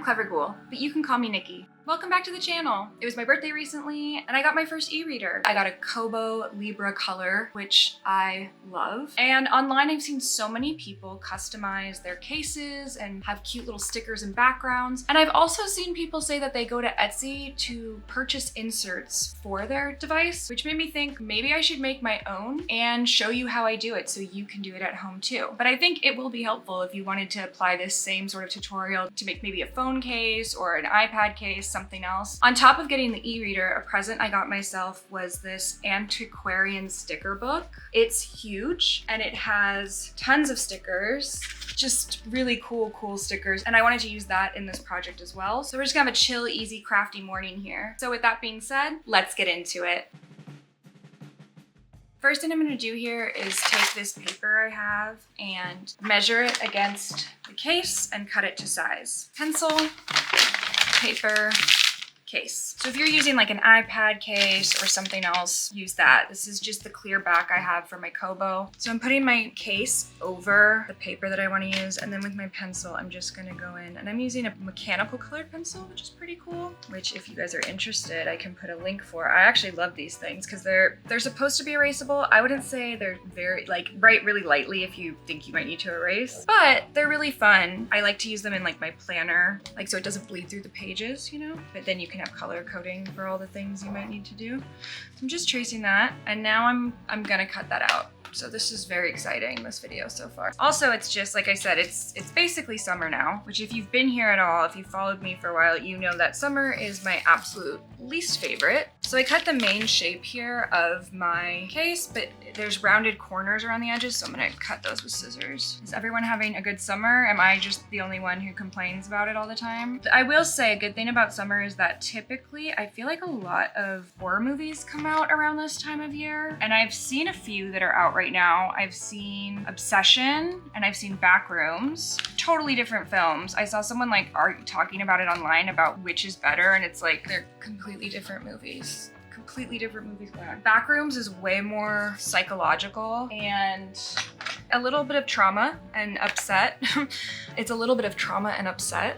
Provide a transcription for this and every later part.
Clever Ghoul, but you can call me Nikki. Welcome back to the channel. It was my birthday recently and I got my first e-reader. I got a Kobo Libra color, which I love. And online I've seen so many people customize their cases and have cute little stickers and backgrounds. And I've also seen people say that they go to Etsy to purchase inserts for their device, which made me think maybe I should make my own and show you how I do it so you can do it at home too. But I think it will be helpful if you wanted to apply this same sort of tutorial to make maybe a phone case or an iPad case, something else. On top of getting the e-reader, a present I got myself was this antiquarian sticker book. It's huge and it has tons of stickers, just really cool stickers. And I wanted to use that in this project as well. So we're just gonna have a chill, easy, crafty morning here. So with that being said, let's get into it. First thing I'm gonna do here is take this paper I have and measure it against the case and cut it to size. Pencil, paper, case. So if you're using like an iPad case or something else, use that. This is just the clear back I have for my Kobo. So I'm putting my case over the paper that I want to use, and then with my pencil, I'm just gonna go in, and I'm using a mechanical colored pencil, which is pretty cool, which if you guys are interested, I can put a link for. I actually love these things because they're supposed to be erasable. I wouldn't say they're very, like, write really lightly if you think you might need to erase, but they're really fun. I like to use them in like my planner, like so it doesn't bleed through the pages, you know, but then you can have color coding for all the things you might need to do. So I'm just tracing that, and now I'm gonna cut that out. So this is very exciting, this video so far. Also, it's just, like I said, it's basically summer now, which if you've been here at all, if you've followed me for a while, you know that summer is my absolute least favorite. So I cut the main shape here of my case, but there's rounded corners around the edges, so I'm gonna cut those with scissors. Is everyone having a good summer? Am I just the only one who complains about it all the time? I will say a good thing about summer is that typically I feel like a lot of horror movies come out around this time of year, and I've seen a few that are out right now. I've seen Obsession and I've seen Backrooms, totally different films. I saw someone like talking about it online about which is better, and it's like they're completely different movies. Completely different movies going on. Backrooms is way more psychological and a little bit of trauma and upset. It's a little bit of trauma and upset.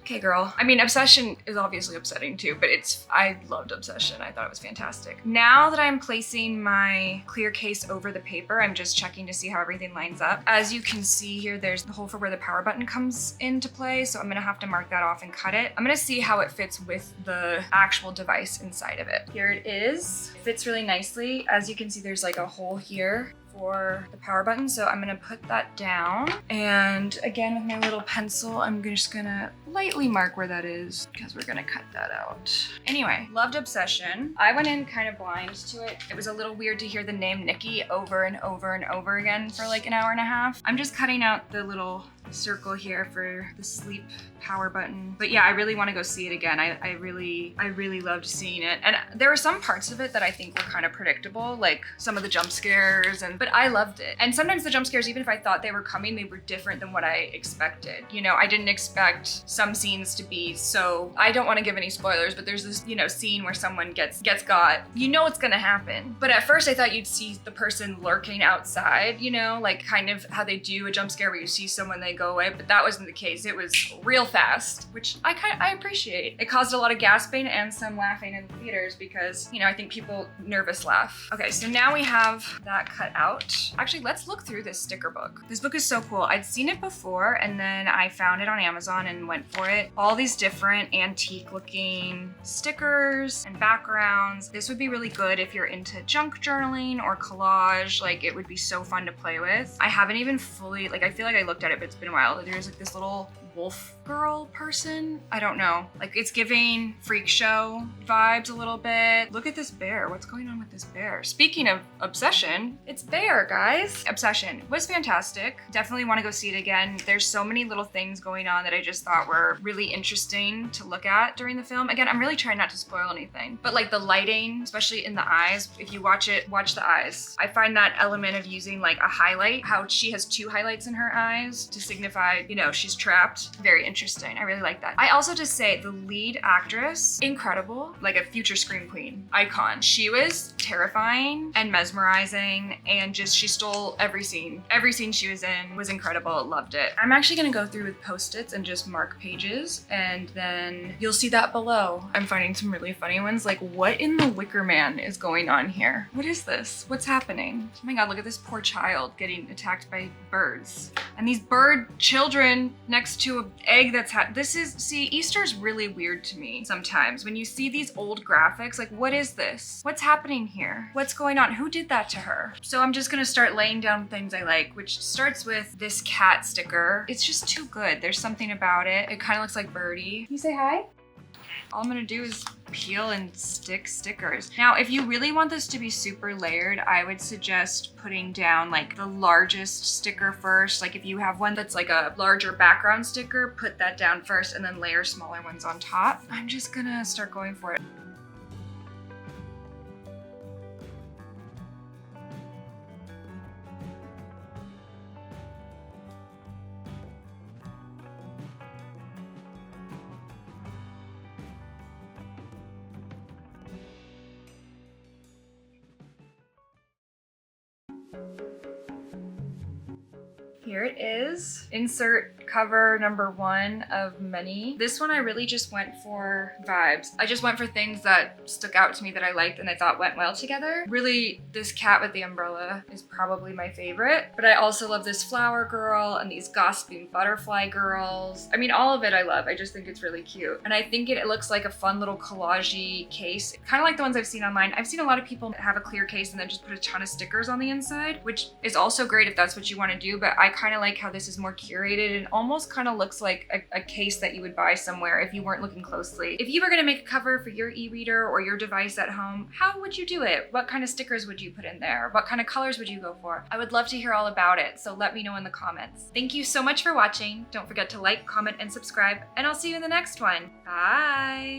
Okay, girl. I mean, Obsession is obviously upsetting too, but I loved Obsession. I thought it was fantastic. Now that I'm placing my clear case over the paper, I'm just checking to see how everything lines up. As you can see here, there's the hole for where the power button comes into play, so I'm gonna have to mark that off and cut it. I'm gonna see how it fits with the actual device inside of it. Here it is. It fits really nicely. As you can see, there's like a hole here for the power button, so I'm gonna put that down, and again with my little pencil I'm just gonna lightly mark where that is because we're gonna cut that out. Anyway, loved Obsession. I went in kind of blind to it. It was a little weird to hear the name Nikki over and over and over again for like an hour and a half. I'm just cutting out the little circle here for the sleep power button. But yeah, I really want to go see it again. I really loved seeing it. And there were some parts of it that I think were kind of predictable, like some of the jump scares, but I loved it. And sometimes the jump scares, even if I thought they were coming, they were different than what I expected. You know, I didn't expect some scenes to be so, I don't want to give any spoilers, but there's this, you know, scene where someone gets got. You know it's gonna happen. But at first I thought you'd see the person lurking outside, you know, like kind of how they do a jump scare where you see someone, they go away, but that wasn't the case. It was real fast, which I appreciate. It caused a lot of gasping and some laughing in the theaters because, you know, I think people nervous laugh. Okay, so now we have that cut out. Actually, let's look through this sticker book. This book is so cool. I'd seen it before and then I found it on Amazon and went for it. All these different antique looking stickers and backgrounds. This would be really good if you're into junk journaling or collage. Like, it would be so fun to play with. I haven't even fully, like, I feel like I looked at it, but it's been a while. There's like this little wolf girl person. I don't know. Like, it's giving freak show vibes a little bit. Look at this bear. What's going on with this bear? Speaking of Obsession, it's Bear, guys. Obsession was fantastic. Definitely want to go see it again. There's so many little things going on that I just thought were really interesting to look at during the film. Again, I'm really trying not to spoil anything, but like the lighting, especially in the eyes, if you watch it, watch the eyes. I find that element of using like a highlight, how she has two highlights in her eyes to signify, you know, she's trapped. that very interesting. I really like that. I also just say the lead actress, incredible, like a future scream queen, icon. She was terrifying and mesmerizing, and just she stole every scene. Every scene she was in was incredible. Loved it. I'm actually gonna go through with Post-its and just mark pages, and then you'll see that below. I'm finding some really funny ones, like what in the Wicker Man is going on here? What is this? What's happening? Oh my god, look at this poor child getting attacked by birds. And these bird children next to an egg that's see, Easter's really weird to me sometimes. When you see these old graphics, like what is this? What's happening here? What's going on? Who did that to her? So I'm just gonna start laying down things I like, which starts with this cat sticker. It's just too good. There's something about it. It kind of looks like Birdie. Can you say hi? All I'm gonna do is peel and stick stickers. Now, if you really want this to be super layered, I would suggest putting down like the largest sticker first. Like if you have one that's like a larger background sticker, put that down first and then layer smaller ones on top. I'm just gonna start going for it. Here it is. Insert cover number 1 of many. This one I really just went for vibes. I just went for things that stuck out to me that I liked and I thought went well together. Really, this cat with the umbrella is probably my favorite, but I also love this flower girl and these gossiping butterfly girls. I mean, all of it I love. I just think it's really cute. And I think it looks like a fun little collage-y case, kind of like the ones I've seen online. I've seen a lot of people have a clear case and then just put a ton of stickers on the inside, which is also great if that's what you want to do, but I kind of like how this is more curated and almost kind of looks like a case that you would buy somewhere if you weren't looking closely. If you were going to make a cover for your e-reader or your device at home, how would you do it? What kind of stickers would you put in there? What kind of colors would you go for? I would love to hear all about it, so let me know in the comments. Thank you so much for watching. Don't forget to like, comment, and subscribe, and I'll see you in the next one. Bye!